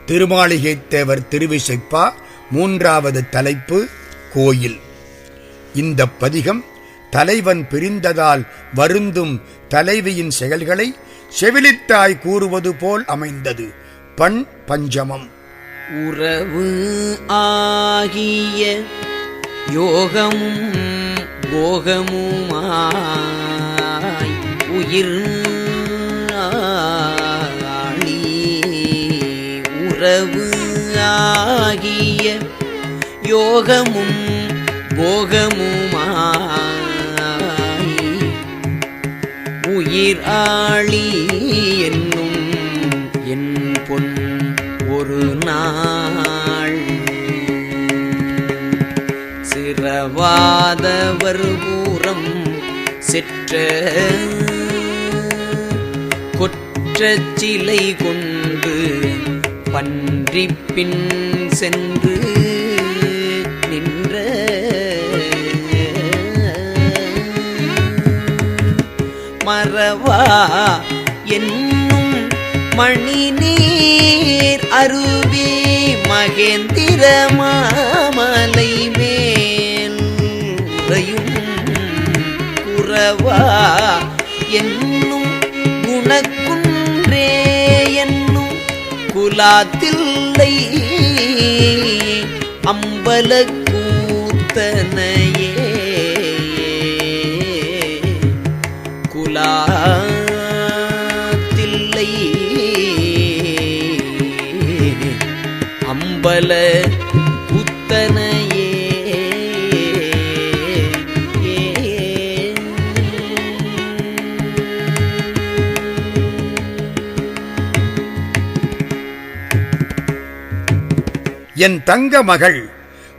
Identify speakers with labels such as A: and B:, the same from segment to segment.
A: திருமாளிகைத்தேவர் திருவிசைப்பா. 3வது தலைப்பு கோயில். இந்த பதிகம் தலைவன் பிரிந்ததால் வருந்தும் தலைவியின் செயல்களை செவிலித்தாய் கூறுவது போல் அமைந்தது. பண் பஞ்சமம்.
B: உறவு ஆகிய யோகமும் போகமுமாய் உயிர் உறவு ஆகிய யோகமும் போகமுமாய் உயிர் ஆளி என்னும் என் பொன் ஒரு நாள் சிறவாதவர் பூரம் செற்ற கொற்றச் சிலை கொண்டு பன்றிப்பின் சென்று நின்ற மறவா என்னும் மணிநீர் அருவி மகேந்திர மாமலை மேல் உறையும் குறவா என்னும் குணக்குன்றே என்னும் குலாத்தில்லை அம்பல கூத்தனையே குலாத்தில்லை அம்பல கூத்தனையே.
A: என் தங்க மகள்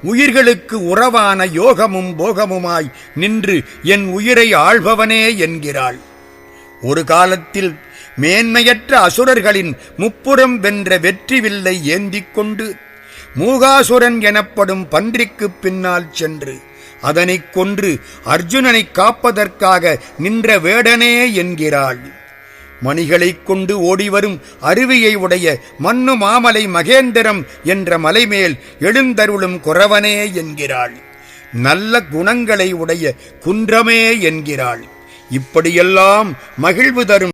A: உயிர்களுக்கு உறவான யோகமும் போகமுமாய் நின்று என் உயிரை ஆள்பவனே என்கிறாள். ஒரு காலத்தில் மேன்மையற்ற அசுரர்களின் முப்புறம் வென்ற வெற்றி வில்லை ஏந்திக் கொண்டு மூகாசுரன் எனப்படும் பன்றிக்குப் பின்னால் சென்று அதனைக் கொன்று அர்ஜுனனை காப்பதற்காக நின்ற வேடனே என்கிறாள். மணிகளைக் கொண்டு ஓடிவரும் அருவியை உடைய மன்னு மாமலை மகேந்திரம் என்ற மலைமேல் எழுந்தருளும் குறவனே என்கிறாள். நல்ல குணங்களை உடைய குன்றமே என்கிறாள். இப்படியெல்லாம் மகிழ்வு தரும்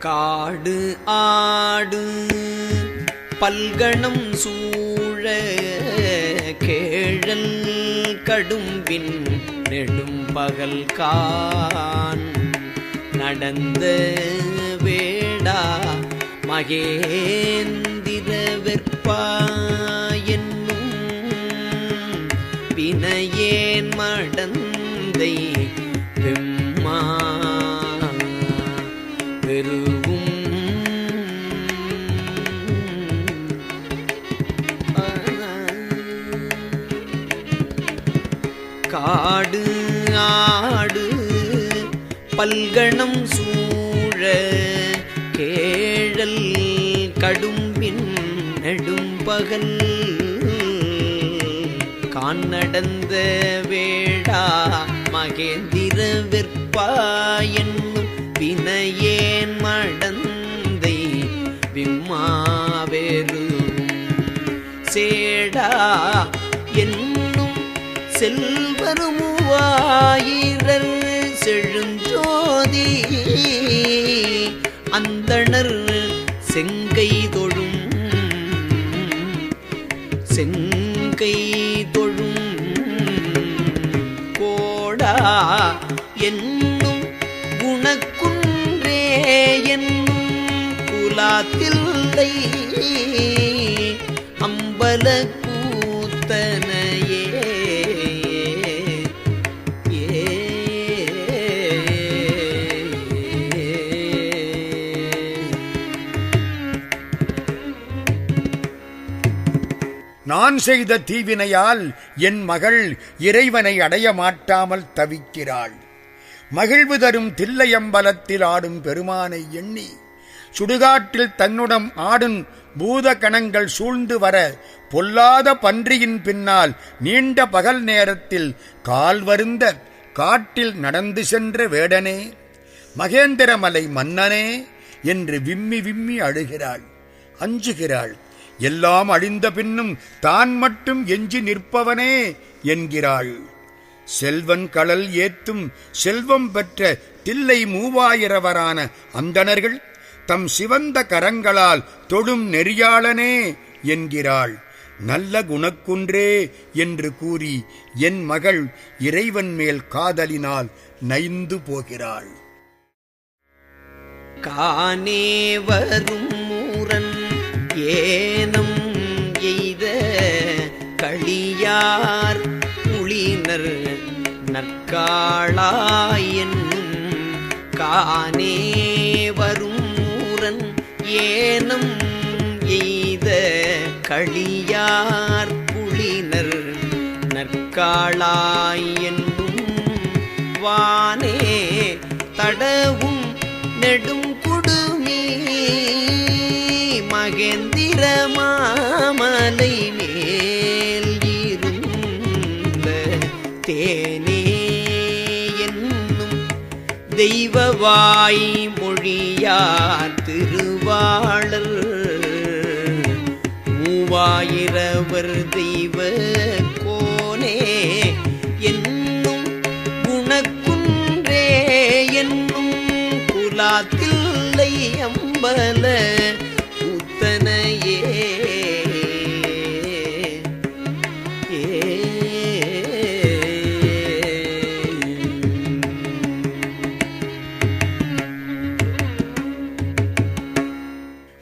B: காடு ஆடு பல்கணம் சூழ கேழல் கடும்பின் நெடும் பகல் கான் நடந்த வேடா மகேந்திர வெற்பா என்னும் வினையேன் மடந்தை வெம்மா வெறுவும் காடு ஆடு பல்கணம் சூழ கேழல் கடும்பின் நெடும்பகல் கான் நடந்த வேடா மகேந்திர வெற்பா என்னும் வினையேன் மடந்தை விம்மாவெறும் சேடா என்னும் செல்வருமுவாயிரர் செழுஞ்சோதி அந்தணர் செங்கை தொழும் கோடா என்னும் குணக்குன்றே என்னும் குலாத்தில்லை அம்பல கூத்தனையே.
A: நான் செய்த தீவினையால் என் மகள் இறைவனை அடைய மாட்டாமல் தவிக்கிறாள். மகிழ்வு தரும் தில்லையம்பலத்தில் ஆடும் பெருமானை எண்ணி சுடுகாட்டில் தன்னுடன் ஆடும் பூத கணங்கள் சூழ்ந்து வர பொல்லாத பன்றியின் பின்னால் நீண்ட பகல் நேரத்தில் கால் வருந்த காட்டில் நடந்து சென்ற வேடனே, மகேந்திரமலை மன்னனே என்று விம்மி விம்மி அழுகிறாள், அஞ்சுகிறாள். எல்லாம் அழிந்த பின்னும் தான் மட்டும் எஞ்சி நிற்பவனே என்கிறாள். செல்வன் கடல் ஏத்தும் செல்வம் பெற்ற தில்லை மூவாயிரவரான அந்தணர்கள் தம் சிவந்த கரங்களால் தொடும் நெறியாளனே என்கிறாள். நல்ல குணக்குன்றே என்று கூறி என் மகள் இறைவன் மேல் காதலினால் நைந்து போகிறாள்.
B: கானே வரும் மூரன் ஏனம் எய்த களியார் புலினர் நற்காளாயின் கானே வரும் மூரன் ஏனம் எய்த களியார் புலினர் நற்காளாயென்னும் வானே தடவும் நெடும் குடுமி மகேந்திர மாமலை மேல் இருந்த தேனே என்னும் தெய்வவாய் மொழியார் திருவாளர் மூவாயிரவர் தெய்வ கோனே என்னும் குணக்குன்றே என்னும் குலாத்தில்லை அம்பல கூத்தனையே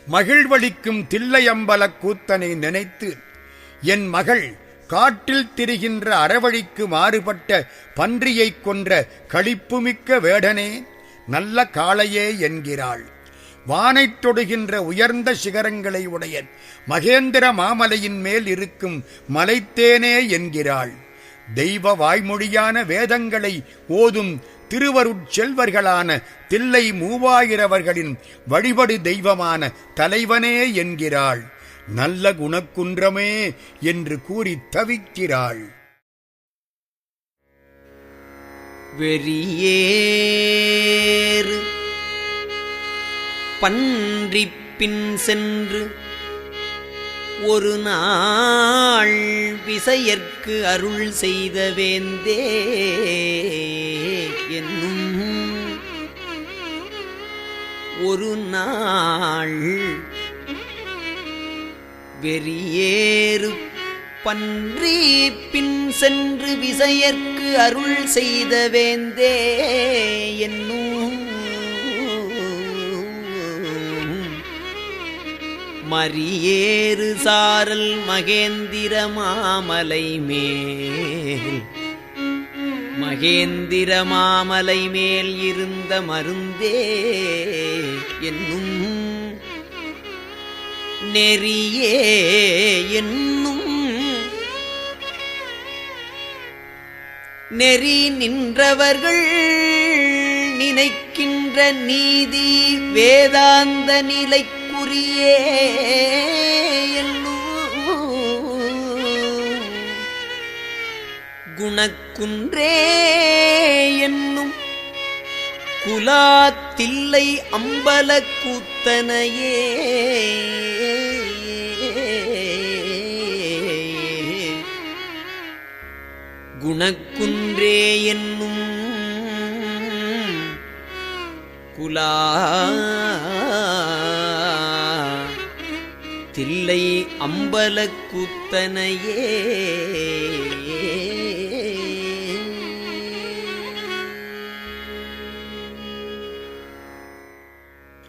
A: மகிழ்வளிக்கும் தில்லையம்பல கூத்தனை நினைத்து என் மகள் காட்டில் திரிகின்ற அறவழிக்கு மாறுபட்ட பன்றியைக் கொன்ற களிப்புமிக்க வேடனே நல்ல காளையே என்கிறாள். வானைத் தொடுகின்ற உயர்ந்த சிகரங்களை உடைய மகேந்திர மாமலையின் மேல் இருக்கும் மலைத்தேனே என்கிறாள். தெய்வ வாய்மொழியான வேதங்களை ஓதும் திருவருட்செல்வர்களான தில்லை மூவாயிரவர்களின் வழிபடு தெய்வமான தலைவனே என்கிறாள். நல்ல குணக்குன்றமே என்று கூறி தவிக்கிறாள்.
B: வெறியேறு பன்றிப்பின் சென்று ஒரு நாள் விசையற்கு அருள் செய்த வேந்தே என்னும் ஒரு நாள் வெறியேறு பன்றி பின் சென்று விசையற்கு அருள் செய்த வேந்தே என்னும் மரியேறு சாரல் மகேந்திர மாமலை மேல் இருந்த மருந்தே என்னும் நெறியே என்னும் நெறி நின்றவர்கள் நினைக்கின்ற நீதி வேதாந்த நிலைக்குரியே குணக்குன்றே என்னும் குலாத்தில்லை அம்பல கூத்தனையே குணக்குன்றே என்னும் குலா தில்லை அம்பல கூத்தனையே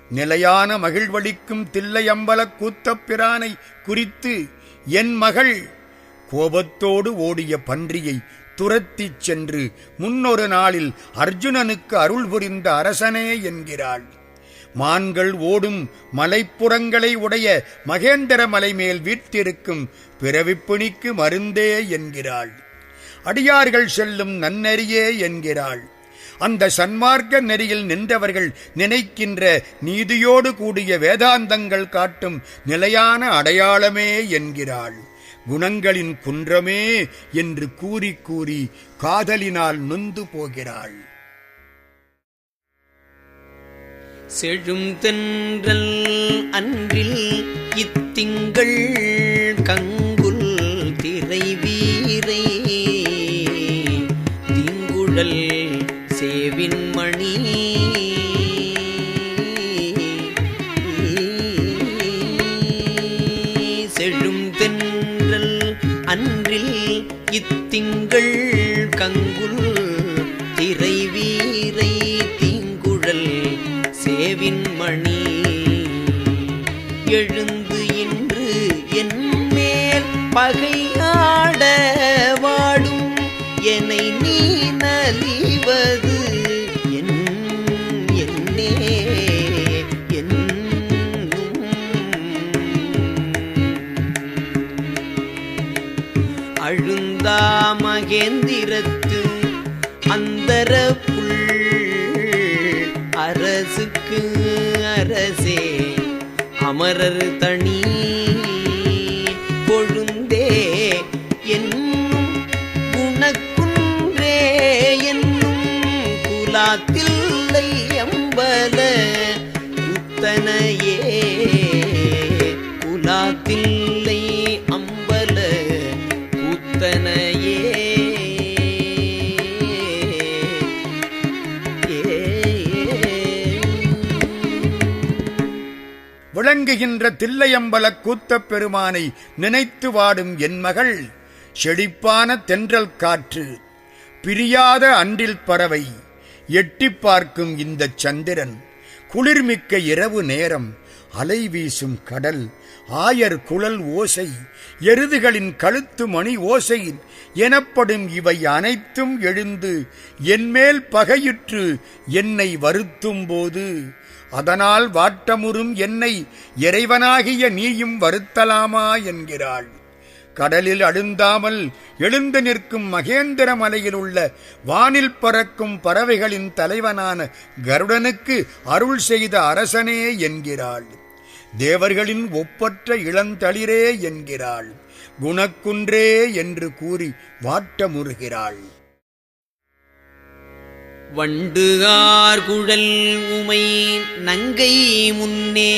A: நிலையான மகிழ்வளிக்கும் தில்லையம்பல கூத்தப் பிரானை குறித்து என் மகள் கோபத்தோடு ஓடிய பன்றியை துரத்திச் சென்று முன்னொரு நாளில் அர்ஜுனனுக்கு அருள் புரிந்த அரசனே என்கிறாள். மான்கள் ஓடும் மலைப்புறங்களை உடைய மகேந்திர மலை மேல் வீற்றிருக்கும் பிறவிப்பிணிக்கு மருந்தே என்கிறாள். அடியார்கள் செல்லும் நன்னெறியே என்கிறாள். அந்த சன்மார்க்க நெறியில் நின்றவர்கள் நினைக்கின்ற நீதியோடு கூடிய வேதாந்தங்கள் காட்டும் நிலையான அடையாளமே என்கிறாள். குணங்களின் குன்றமே என்று கூறி கூறி காதலினால் நொந்து போகிறாள்.
B: செழும் தென்றல் அன்றில் இத்திங்கள் கங்குல் திரை வீரை தீங்குழல் சேவின் மணி செழும் தென்றல் அன்றில் இத்திங்கள் கங்குல் திரை வீரை தீங்குழல் சேவின் மணி எழுந்து இன்று என் மேல் பகையாட வாடும் என்னை நீ நலிவது என்னே அழுந்தா மகேந்திரத்து அந்தர புள் அரசுக்கு அரசே அமரர் தனி கொழுந்தே என்னும் குணக்குன்றே என்னும் குலாத்தில்லை அம்பல குத்தனையே குலாத்தில்லை அம்பல கூத்தனையே
A: விளங்குகின்ற தில்லையம்பலக் கூத்தப் பெருமானை நினைத்து வாடும் என் மகள் செழிப்பான தென்றல் காற்று பிரியாத அன்றில் பறவை எட்டிப் பார்க்கும் இந்தச் சந்திரன் குளிர்மிக்க இரவு நேரம் அலை வீசும் கடல் ஆயர் குழல் ஓசை எருதுகளின் கழுத்து மணி ஓசை எனப்படும் இவை அனைத்தும் எழுந்து என்மேல் பகையுற்று என்னை வருத்தும் போது அதனால் வாட்டமுறும் என்னை இறைவனாகிய நீயும் வருத்தலாமா என்கிறாள். கடலில் அழுந்தாமல் எழுந்து நிற்கும் மகேந்திர மலையில் உள்ள வானில் பறக்கும் பறவைகளின் தலைவனான கருடனுக்கு அருள் செய்த அரசனே என்கிறாள். தேவர்களின் ஒப்பற்ற இளந்தளிரே என்கிறாள். குணக்குன்றே என்று கூறி வாட்டமுறுகிறாள்.
B: வண்டுகார் குழல் உமை நங்கை முன்னே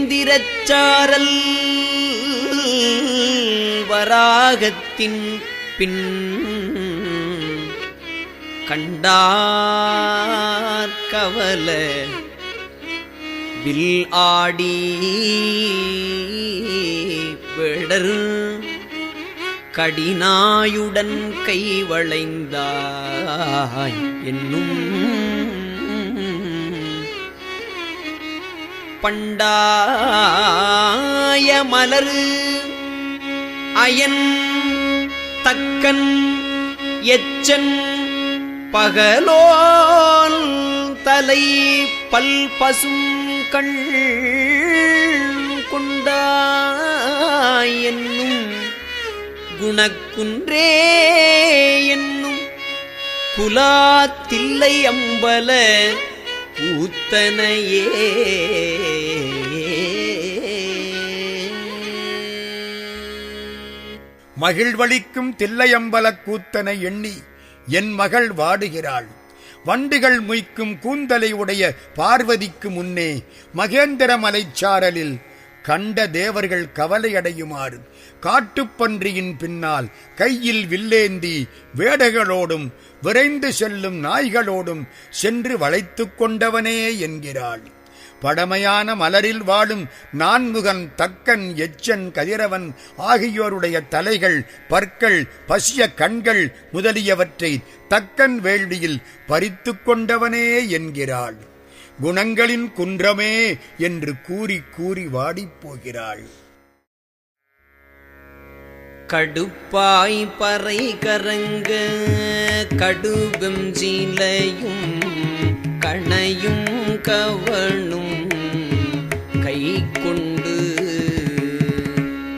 B: மகேந்திரச்சாரல் வராகத்தின் பின் கண்டார் கவல வில் ஆடி விடர் கடினாயுடன் கை வளைந்தாய் என்னும் பண்டாய மலரு அயன் தக்கன் எச்சன் பகலோல் தலை பல் பசும் கண் கொண்டாய் என்னும் குணக்குன்றே என்னும் குலாத்தில்லை அம்பல கூத்தனையே.
A: மகிழ்வளிக்கும் தில்லையம்பலக் கூத்தனை எண்ணி என் மகள் வாடுகிறாள். வண்டுகள் மொய்க்கும் கூந்தலை உடைய பார்வதிக்கு முன்னே மகேந்திர மலைச்சாரலில் கண்ட தேவர்கள் கவலையடையுமாறு காட்டுப்பன்றியின் பின்னால் கையில் வில்லேந்தி வேடைகளோடும் விரைந்து செல்லும் நாய்களோடும் சென்று வளைத்துக் கொண்டவனே என்கிறாள். படமையான மலரில் வாழும் நான்முகன் தக்கன் எச்சன் கதிரவன் ஆகியோருடைய தலைகள் பற்கள் பசிய கண்கள் முதலியவற்றை தக்கன் வேள்வியில் பறித்து கொண்டவனே என்கிறாள். குணங்களின் குன்றமே என்று கூறி கூறி வாடிப்போகிறாள்.
B: கடுப்பாய் பறை கரங்க கடுகும் சீலையும் கணையும் கவனும் கை கொண்டு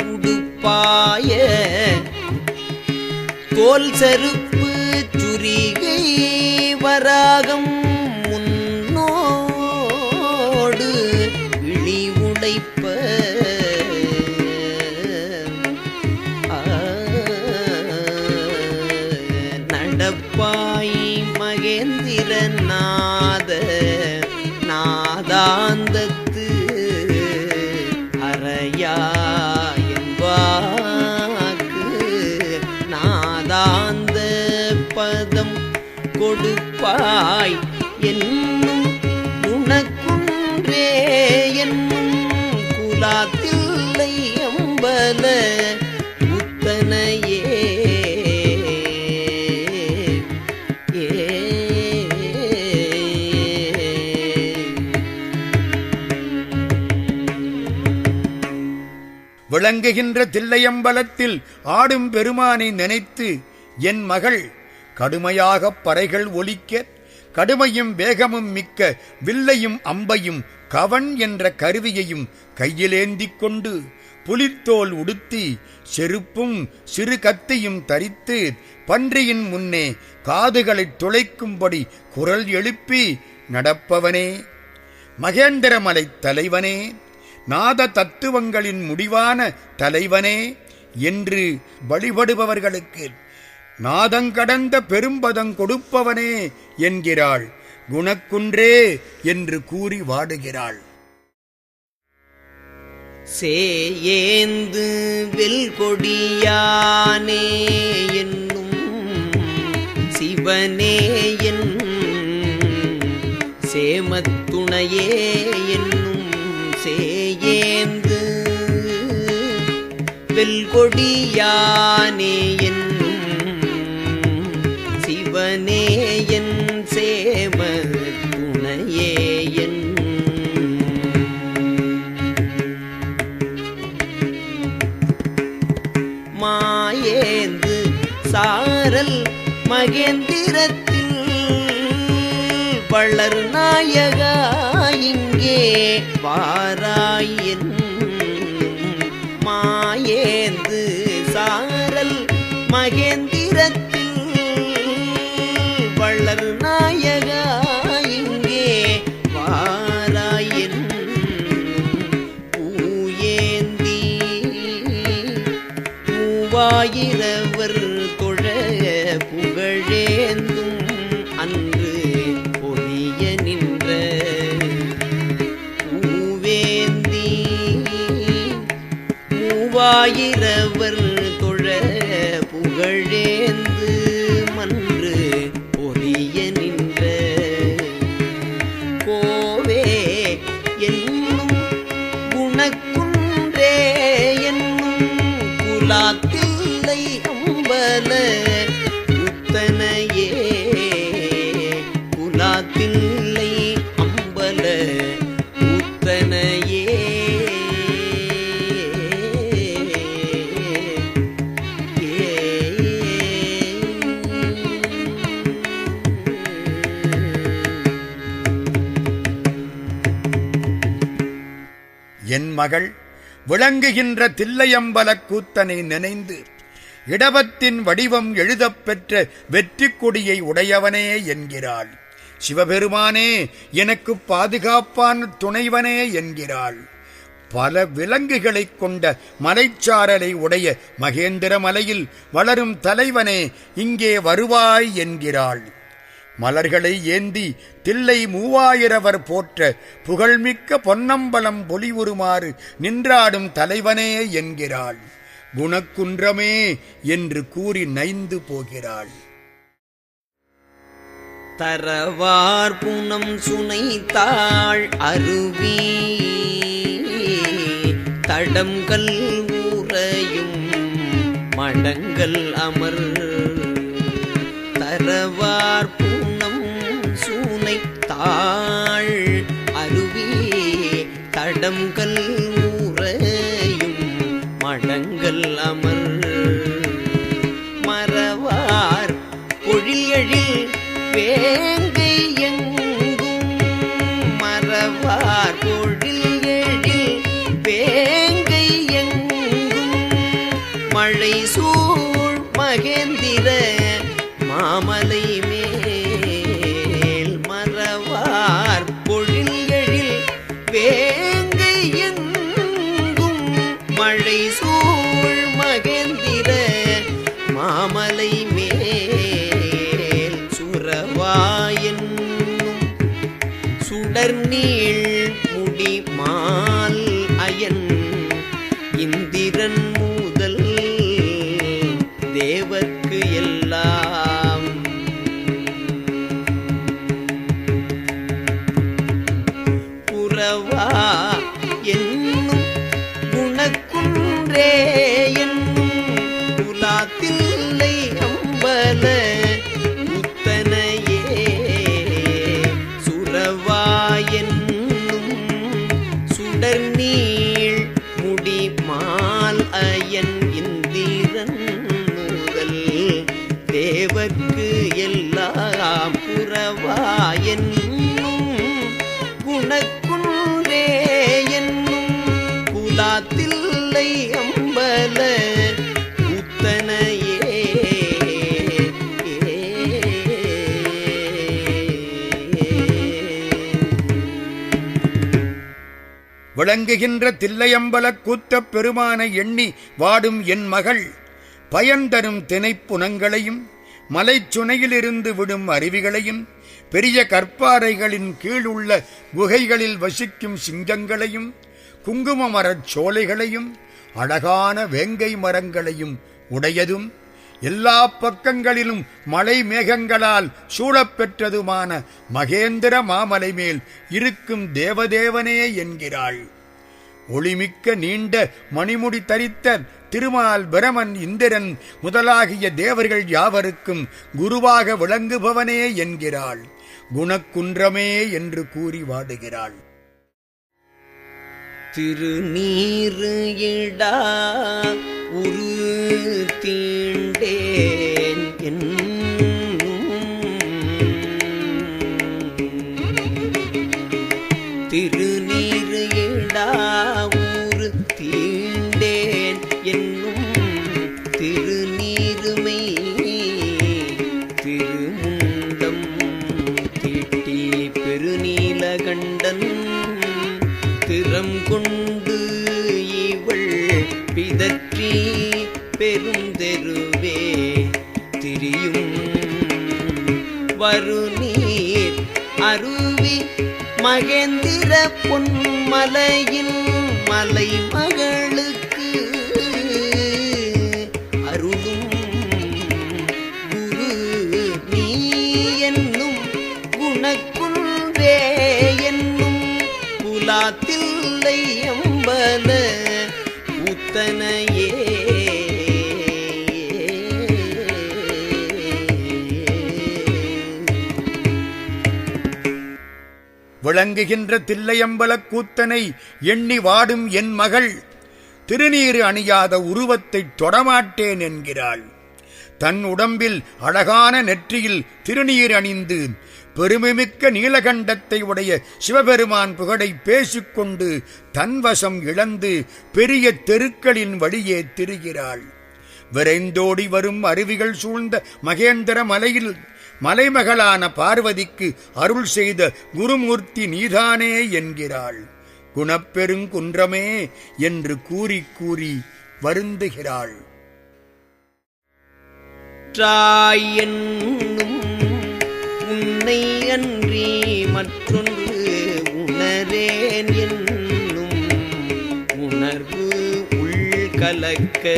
B: உடுப்பாய தோல் செருப்பு சுரிகை வராகம் முன்னோடு விழி உடைப்ப நடப்பாய் மகேந்திர
A: விளங்குகின்ற தில்லையம்பலத்தில் ஆடும் பெருமானை நினைத்து என் மகள் கடுமையாகப் பறைகள் ஒலிக்க கடுமையும் வேகமும் மிக்க வில்லையும் அம்பையும் கவன் என்ற கருவியையும் கையிலேந்திக் கொண்டு புலித்தோல் உடுத்தி செருப்பும் சிறு கத்தியும் தரித்து பன்றியின் முன்னே காதுகளைத் துளைக்கும்படி குரல் எழுப்பி நடப்பவனே, மகேந்திரமலை தலைவனே, நாத தத்துவங்களின் முடிவான தலைவனே என்று வழிபடுபவர்களுக்கு நாதங்கடந்த பெரும்பதம் கொடுப்பவனே என்கிறாள். குணக்குன்றே என்று கூறி வாடுகிறாள்.
B: சேயேந்து வெல்கொடியானே என்னும் சிவனே என் சேமத்துணையே என்னும் சேயேந்து வெல்கொடியானே என்னும் சிவனே என் சேமத்துணையே என் மாயேந்து சாரல் மகேந்திரத்தில் வளர் நாயகா இங்கே வாராயின் மாயேந்து சாரல் மகேந்திரத்தில் வளர் நாயகா இங்கே வாராயின் பூயேந்தி மூவாயிரவர் தொழ புகழேந்தும் அன்று பொலிய நின்ற பூவேந்தி மூவாயிரவர் தொழ புகழேந்து மன்று பொலிய நின்ற கோவே என்னும் குணக்குன்றே என்னும் குலாத்தில்லை அம்பல உத்தனையே குலாத்தில்லை அம்பல உத்தனையே
A: என் மகள் விளங்குகின்ற தில்லையம்பலக் கூத்தனை நினைந்து இடபத்தின் வடிவம் எழுதப் பெற்ற வெற்றி கொடியை உடையவனே என்கிறாள். சிவபெருமானே எனக்கு பாதுகாப்பான துணைவனே என்கிறாள். பல விலங்குகளைக் கொண்ட மலைச்சாரலை உடைய மகேந்திர மலையில் வளரும் தலைவனே இங்கே வருவாய் என்கிறாள். மலர்களை ஏந்தி தில்லை மூவாயிரவர் போற்ற புகழ்மிக்க பொன்னம்பலம் பொலிவுறுமாறு நின்றாடும் தலைவனே என்கிறாள். குணக்குன்றமே என்று கூறி நைந்து போகிறாள்.
B: தரவார் புனம் சுனைத்தாள் அருவி தடங்கல் ஊரையும் மடங்கள் அமர் தரவார் புனம் சுனைத்தாள் அருவி தடங்கல் ஊரையும் மடங்கள் அமர் மறவார் பொழியழில் வேங்கை எங்கும் மறவார் பொழியழில் வேங்கை எங்கும் மழை சூழ் மகேந்திர மாமலை மேல் மறவார் பொழியழில் வேங்கை எங்கும் மழை சூழ் மகேந்திர மாமலை மேல் சுரவாயென்னும் சுடர்நீள் முடி மால் அயன் இந்திரன் முதல் தேவர்க்கு எல்லாம் புறவா என்னும் குணக்குன்றே என்னும் குலாத்தில்லை அம்பல உத்தனையே சுரவா என்னும் சுடர்நீள் முடி மால் தில்லை அம்பல கூத்தனையே
A: விளங்குகின்ற தில்லையம்பலக் கூத்தப் பெருமானை எண்ணி வாடும் என் மகள் பயன் தரும் திணைப்புனங்களையும் மலைச்சுனையிலிருந்து விடும் அருவிகளையும் பெரிய கற்பாறைகளின் கீழ் உள்ள குகைகளில் வசிக்கும் சிங்கங்களையும் குங்கும மரச் சோலைகளையும் அழகான வேங்கை மரங்களையும் உடையதும் எல்லா பக்கங்களிலும் மலை மேகங்களால் சூழப்பெற்றதுமான மகேந்திர மாமலை மேல் இருக்கும் தேவதேவனே என்கிறாள். ஒளிமிக்க நீண்ட மணிமுடி தரித்த திருமால் பிரமன் இந்திரன் முதலாகிய தேவர்கள் யாவருக்கும் குருவாக விளங்குபவனே என்கிறாள். குணக்குன்றமே என்று கூறி வாடுகிறாள்.
B: திருநீறு இடா உரு தீண்டேன் திருநீறு இடா உரு தீண்டேன் என்னும் திருநீருமை திருமுண்டம் தீட்டி பெருநீலகண்டன் திறம் கொண்டு இவள் பிதற்றி பெருந்தெருவே திரியும் வருநீர் அருவி மகேந்திர பொன்மலையில் மலை மகளுக்கு அருளும் குரு நீ என்னும் குணக்குன்றே என்னும் புலாத்தில்லை அம்பல கூத்தனையே
A: விளங்குகின்ற தில்லையம்பலக் கூத்தனை எண்ணி வாடும் என் மகள் திருநீறு அணியாத உருவத்தைத் தொடமாட்டேன் என்கிறாள். தன் உடம்பில் அழகான நெற்றியில் திருநீர் அணிந்து பெருமைமிக்க நீலகண்டத்தை உடைய சிவபெருமான் புகழை பேசிக்கொண்டு தன்வசம் இழந்து பெரிய தெருக்களின் வழியே திரிகிறாள். விரைந்தோடி வரும் அருவிகள் சூழ்ந்த மகேந்திர மலையில் மலைமகளான பார்வதிக்கு அருள் செய்த குருமூர்த்தி நீதானே என்கிறாள். குணப்பெருங்குன்றமே என்று கூறி கூறி வருந்துகிறாள்.
B: என்னும் உன்னை அன்றி மற்றொன்று உணரேன் என்னும் உணர்வு உள்கலக்க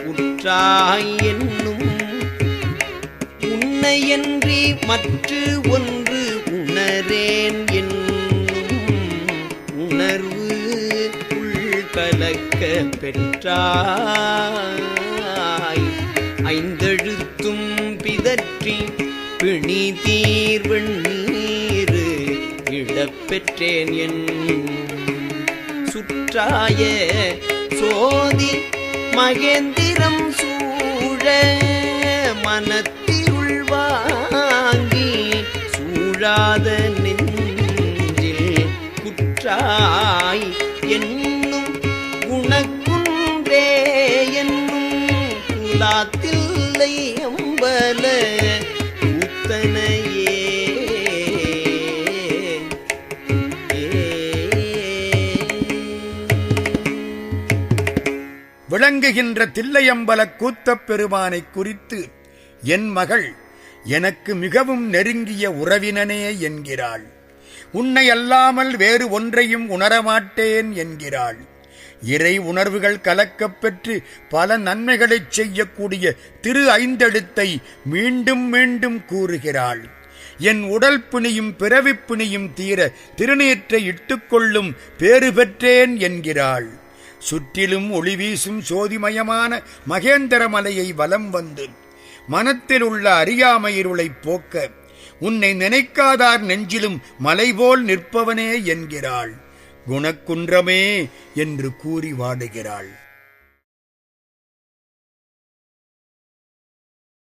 B: உற்றாய் என்னும் உன்னையன்றி மற்று ஒன்று உணரேன் என்னும் உணர்வு உள்கலக்க பெற்றாய் ஐந்தெழுத்தும் பிதற்றி பிணி தீர்வெண்ணீரு இடப்பெற்றேன் என் சுற்றாய சோதி மகேந்திரம் சூழ மனத்திருள் வாங்கி சூழாத நெஞ்சில் குற்றாய் என்னும் குணக்குன்றே என்னும் குலாத்தில்லை அம்பல கூத்தனையே
A: விளங்குகின்ற தில்லையம்பலக் கூத்தப் பெருமானை குறித்து என் மகள் எனக்கு மிகவும் நெருங்கிய உறவினனே என்கிறாள். உன்னை அல்லாமல் வேறு ஒன்றையும் உணரமாட்டேன் என்கிறாள். இறை உணர்வுகள் கலக்கப் பெற்று பல நன்மைகளைச் செய்யக்கூடிய திரு ஐந்தெழுத்தை மீண்டும் மீண்டும் கூறுகிறாள். என் உடல் பிணியும் பிறவிப் பிணியும் தீர திருநீற்றை இட்டுக்கொள்ளும் பேறு பெற்றேன் என்கிறாள். சுற்றிலும் ஒளி வீசும் சோதிமயமான மகேந்திர மலையை வலம் வந்து மனத்தில் உள்ள அறியாமையிருளைப் போக்க உன்னை நினைக்காதார் நெஞ்சிலும் மலைபோல் நிற்பவனே என்கிறாள். குணக்குன்றமே என்று கூறி வாடுகிறாள்.